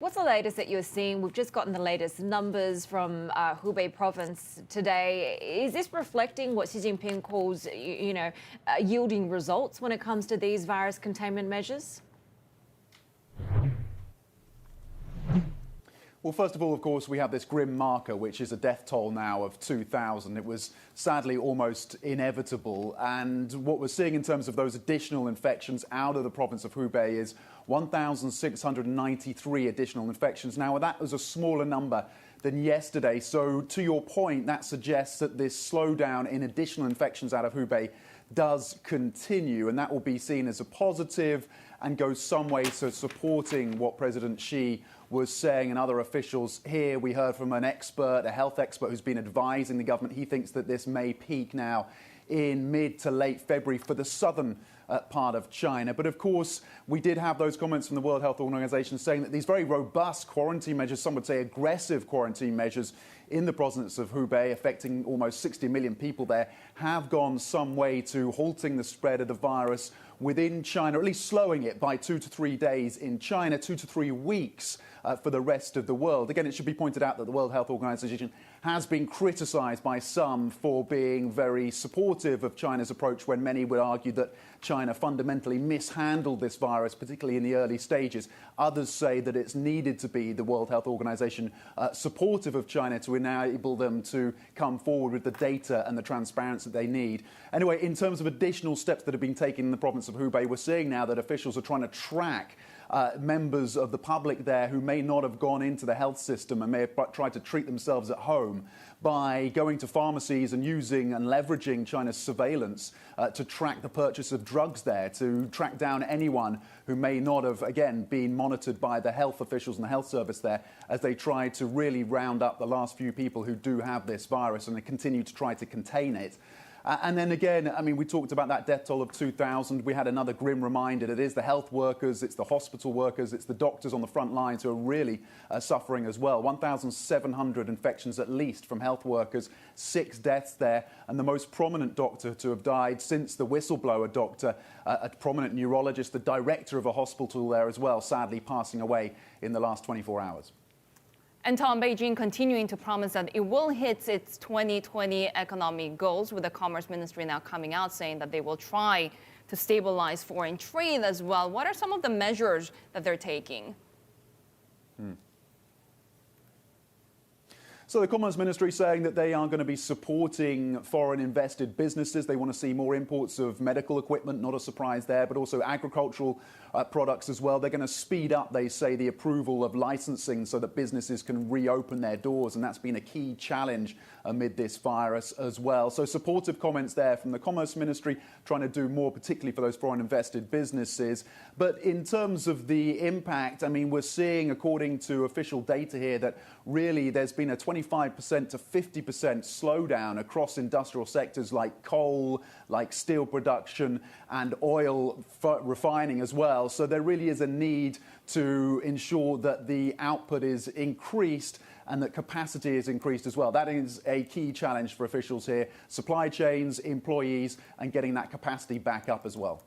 What's the latest that you're seeing? We've just gotten the latest numbers from Hubei province today. Is this reflecting what Xi Jinping calls, yielding results when it comes to these virus containment measures? Well, first of all, of course, we have this grim marker, which is a death toll now of 2,000. It was sadly almost inevitable. And what we're seeing in terms of those additional infections out of the province of Hubei is 1,693 additional infections. Now, that was a smaller number than yesterday. So to your point, that suggests that this slowdown in additional infections out of Hubei does continue, and that will be seen as a positive and goes some way to supporting what President Xi was saying and other officials here. We heard from an expert, a health expert who's been advising the government. He thinks that this may peak now in mid to late February for the southern part of China. But of course, we did have those comments from the World Health Organization saying that these very robust quarantine measures, some would say aggressive quarantine measures in the province of Hubei, affecting almost 60 million people there, have gone some way to halting the spread of the virus within China, or at least slowing it by 2 to 3 days in China, 2 to 3 weeks for the rest of the world. Again, it should be pointed out that the World Health Organization has been criticized by some for being very supportive of China's approach, when many would argue that China fundamentally mishandled this virus, particularly in the early stages. Others say that it's needed to be, the World Health Organization, supportive of China to enable them to come forward with the data and the transparency that they need. Anyway, in terms of additional steps that have been taken in the province of Hubei, we're seeing now that officials are trying to track members of the public there who may not have gone into the health system and may have tried to treat themselves at home by going to pharmacies and using and leveraging China's surveillance to track the purchase of drugs there, to track down anyone who may not have, again, been monitored by the health officials and the health service there, as they try to really round up the last few people who do have this virus, and they continue to try to contain it. And then again, I mean, we talked about that death toll of 2,000. We had another grim reminder that it is the health workers, it's the hospital workers, it's the doctors on the front lines who are really suffering as well. 1,700 infections at least from health workers, 6 deaths there. And the most prominent doctor to have died since the whistleblower doctor, a prominent neurologist, the director of a hospital there as well, sadly passing away in the last 24 hours. And Tom, Beijing continuing to promise that it will hit its 2020 economic goals, with the Commerce Ministry now coming out saying that they will try to stabilize foreign trade as well. What are some of the measures that they're taking? So the Commerce Ministry saying that they are going to be supporting foreign invested businesses. They want to see more imports of medical equipment, not a surprise there, but also agricultural products as well. They're going to speed up, they say, the approval of licensing so that businesses can reopen their doors, and that's been a key challenge amid this virus as well. So supportive comments there from the Commerce Ministry, trying to do more, particularly for those foreign invested businesses. But in terms of the impact, I mean, we're seeing, according to official data here, that really there's been a 25% to 50% slowdown across industrial sectors like coal, like steel production and oil refining as well. So there really is a need to ensure that the output is increased and that capacity is increased as well. That is a key challenge for officials here. Supply chains, employees, and getting that capacity back up as well.